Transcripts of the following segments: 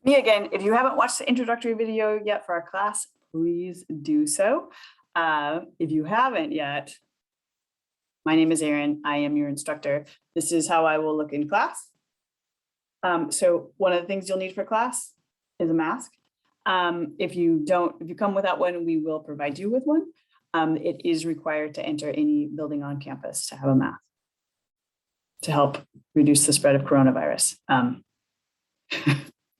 Me again. If you haven't watched the introductory video yet for our class, please do so. If you haven't yet, my name is Erin. I am your instructor. This is how I will look in class. So one of the things you'll need for class is a mask. If you come without one, we will provide you with one. It is required to enter any building on campus to have a mask to help reduce the spread of coronavirus.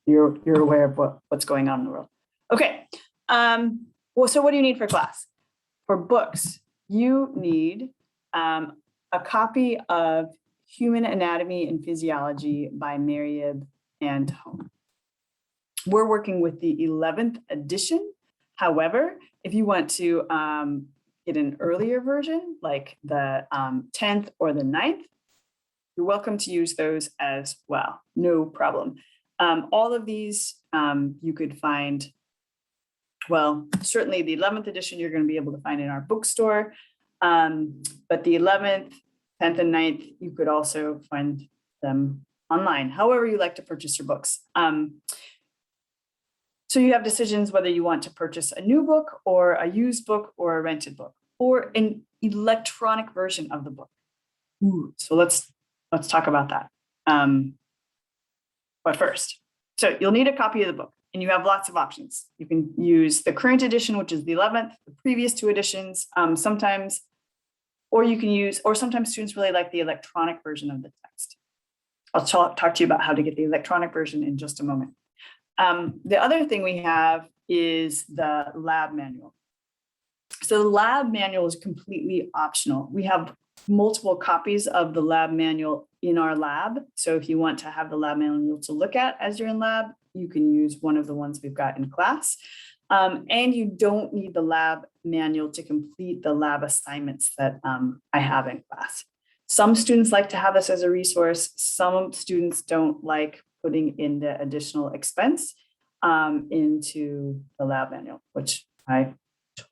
You're aware of what's going on in the world. Okay. Well, so what do you need for class? For books, you need a copy of Human Anatomy and Physiology by Marieb and Home. We're working with the 11th edition. However, if you want to get an earlier version, like the 10th or the 9th, you're welcome to use those as well. No problem. All of these you could find, well, certainly the 11th edition you're going to be able to find in our bookstore, but the 11th, 10th, and 9th, you could also find them online, however you like to purchase your books. So you have decisions whether you want to purchase a new book or a used book or a rented book or an electronic version of the book. Ooh, so let's talk about that. But first, so you'll need a copy of the book and you have lots of options. You can use the current edition, which is the 11th, the previous two editions, sometimes, or you can use, or sometimes students really like the electronic version of the text. I'll talk to you about how to get the electronic version in just a moment. The other thing we have is the lab manual. So the lab manual is completely optional. We have multiple copies of the lab manual in our lab. So if you want to have the lab manual to look at as you're in lab, you can use one of the ones we've got in class. And you don't need the lab manual to complete the lab assignments that I have in class. Some students like to have this as a resource. Some students don't like putting in the additional expense into the lab manual, which I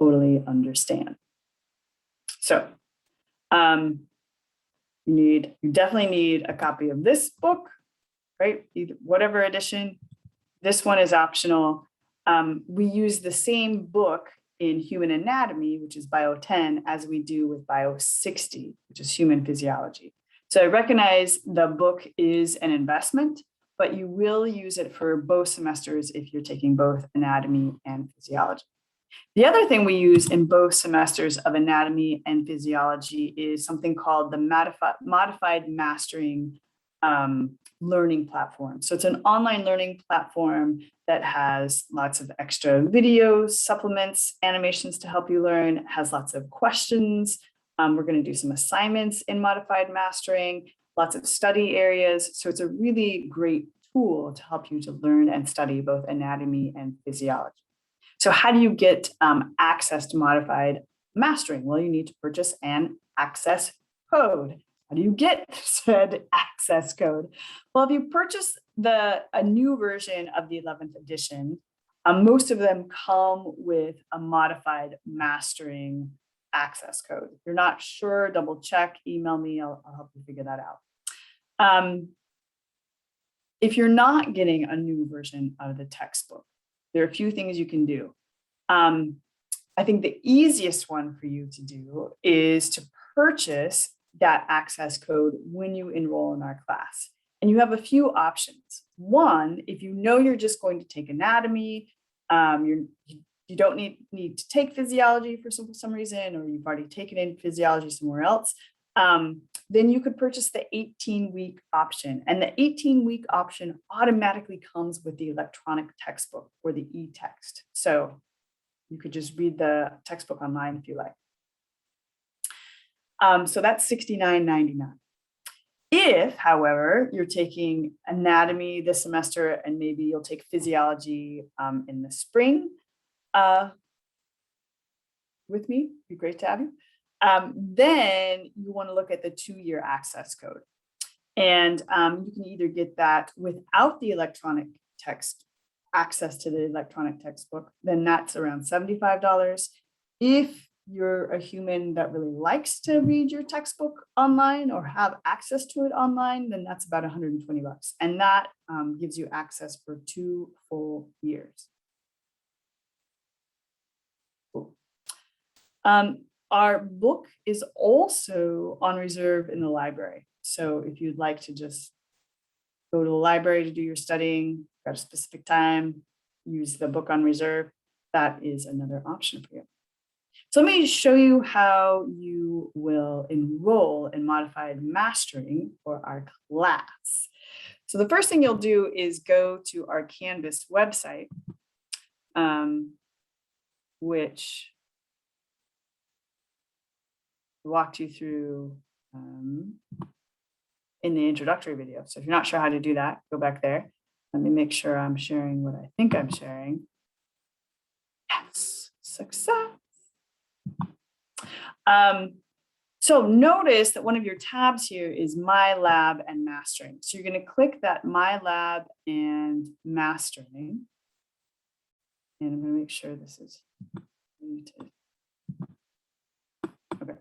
totally understand. So you definitely need a copy of this book, right? Either, whatever edition. This one is optional. We use the same book in Human Anatomy, which is Bio 10, as we do with Bio 60, which is Human Physiology. So I recognize the book is an investment, but you will use it for both semesters if you're taking both anatomy and physiology. The other thing we use in both semesters of anatomy and physiology is something called the Modified Mastering learning platform. So it's an online learning platform that has lots of extra videos, supplements, animations to help you learn, has lots of questions. We're going to do some assignments in Modified Mastering, lots of study areas. So it's a really great tool to help you to learn and study both anatomy and physiology. So how do you get access to Modified Mastering? Well, you need to purchase an access code. How do you get said access code? Well, if you purchase a new version of the 11th edition, most of them come with a Modified Mastering access code. If you're not sure, double check, email me, I'll help you figure that out. If you're not getting a new version of the textbook, there are a few things you can do. I think the easiest one for you to do is to purchase that access code when you enroll in our class. And you have a few options. One, if you know you're just going to take anatomy, you don't need to take physiology for some reason, or you've already taken in physiology somewhere else, then you could purchase the 18-week option. And the 18-week option automatically comes with the electronic textbook or the e-text. So you could just read the textbook online if you like. So that's $69.99. If, however, you're taking anatomy this semester and maybe you'll take physiology in the spring with me, it'd be great to have you. Then you want to look at the 2-year access code. And you can either get that without the electronic text, access to the electronic textbook, then that's around $75. If you're a human that really likes to read your textbook online or have access to it online, then that's about $120. And that gives you access for 2 full years. Cool. Our book is also on reserve in the library. So if you'd like to just go to the library to do your studying at a specific time, use the book on reserve, that is another option for you. So let me show you how you will enroll in Modified Mastering for our class. So the first thing you'll do is go to our Canvas website, which walked you through in the introductory video. So if you're not sure how to do that, go back there. Let me make sure I'm sharing what I think I'm sharing. Yes, success. So notice that one of your tabs here is My Lab and Mastering. So you're going to click that My Lab and Mastering. And I'm going to make sure this is muted. Okay.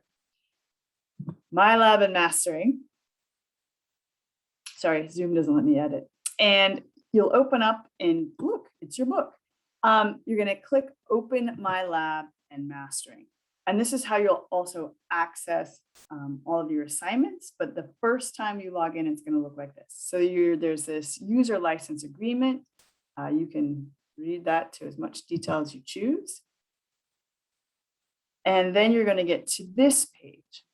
My Lab and Mastering. Sorry, Zoom doesn't let me edit. And you'll open up and look, it's your book. You're going to click Open My Lab and Mastering. And this is how you'll also access all of your assignments. But the first time you log in, it's going to look like this. So there's this user license agreement. You can read that to as much detail as you choose. And then you're going to get to this page.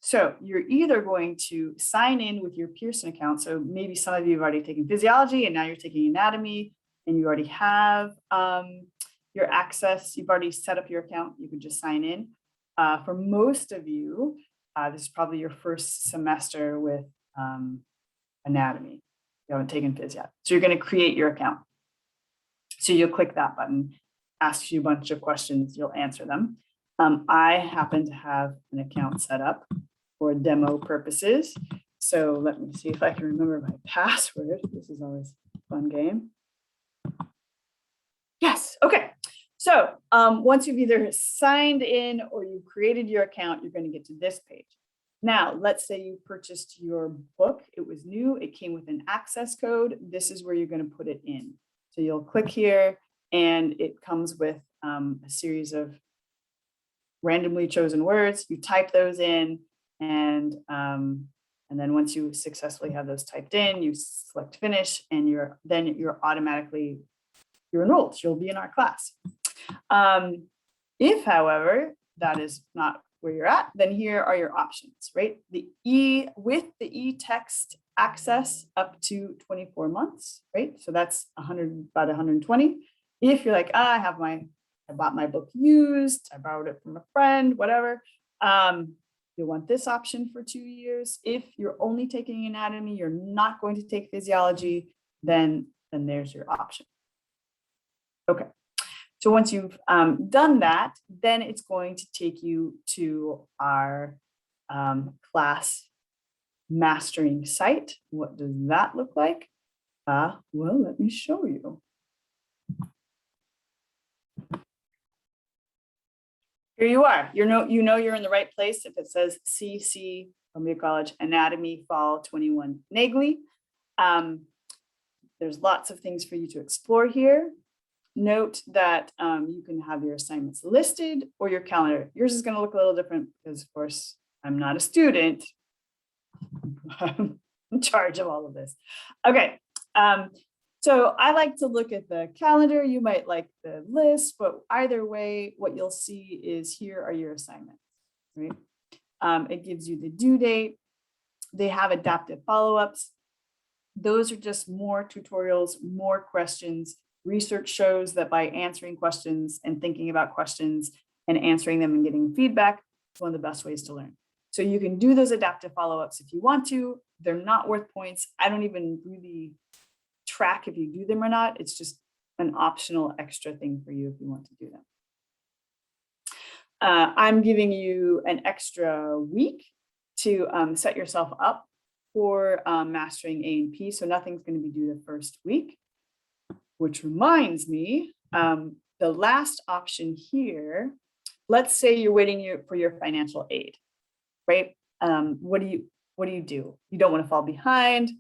So you're either going to sign in with your Pearson account. So maybe some of you have already taken physiology and now you're taking anatomy and you already have your access. You've already set up your account. You can just sign in. For most of you, this is probably your first semester with anatomy. You haven't taken phys yet. So you're going to create your account. So you'll click that button, asks you a bunch of questions, you'll answer them. I happen to have an account set up for demo purposes. So let me see if I can remember my password. This is always a fun game. Yes, okay. So once you've either signed in or you created your account, you're going to get to this page. Now, let's say you purchased your book. It was new. It came with an access code. This is where you're going to put it in. So you'll click here and it comes with a series of randomly chosen words. You type those in and then once you successfully have those typed in, you select finish and you're automatically enrolled. You'll be in our class. If, however, that is not where you're at, then here are your options, right? With the e-text access up to 24 months, right? So that's about 120. If you're like, I bought my book used, I borrowed it from a friend, whatever, you'll want this option for 2 years. If you're only taking anatomy, you're not going to take physiology, then there's your option. Okay. So once you've done that, then it's going to take you to our class mastering site. What does that look like? Well, let me show you. Here you are. You know you're in the right place if it says CC Columbia College Anatomy Fall 21 NAGLI. There's lots of things for you to explore here. Note that you can have your assignments listed or your calendar. Yours is going to look a little different because, of course, I'm not a student. I'm in charge of all of this. Okay. So I like to look at the calendar. You might like the list, but either way, what you'll see is here are your assignments, right? It gives you the due date. They have adaptive follow-ups. Those are just more tutorials, more questions. Research shows that by answering questions and thinking about questions and answering them and getting feedback, it's one of the best ways to learn. So you can do those adaptive follow-ups if you want to. They're not worth points. I don't even really track if you do them or not. It's just an optional extra thing for you if you want to do them. I'm giving you an extra week to set yourself up for mastering A&P. So nothing's going to be due the first week, which reminds me, the last option here let's say you're waiting for your financial aid, right? What do you do? You don't want to fall behind.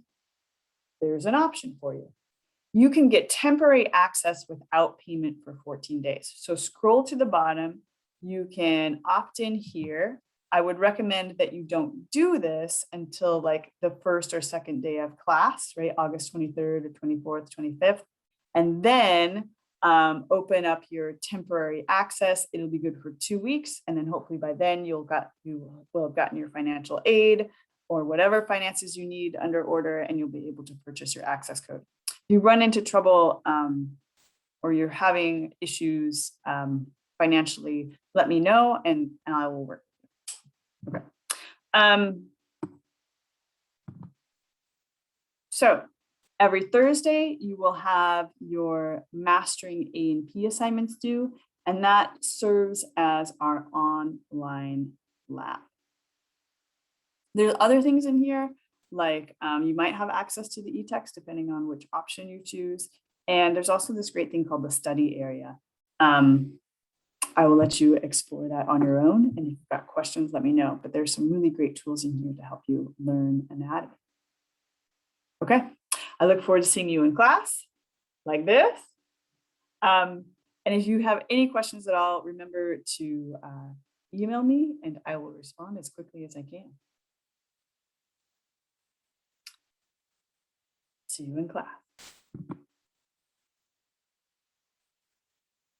There's an option for you. You can get temporary access without payment for 14 days. So scroll to the bottom. You can opt in here. I would recommend that you don't do this until like the first or second day of class, right? August 23rd or 24th, 25th. And then open up your temporary access. It'll be good for 2 weeks. And then hopefully by then you will have gotten your financial aid or whatever finances you need under order, and you'll be able to purchase your access code. If you run into trouble or you're having issues financially, let me know and I will work. Okay. So every Thursday, you will have your Mastering A&P assignments due, and that serves as our online lab. There's other things in here, like you might have access to the e-text depending on which option you choose. And there's also this great thing called the study area. I will let you explore that on your own. And if you've got questions, let me know. But there's some really great tools in here to help you learn anatomy. Okay, I look forward to seeing you in class like this. And if you have any questions at all, remember to email me and I will respond as quickly as I can. See you in class.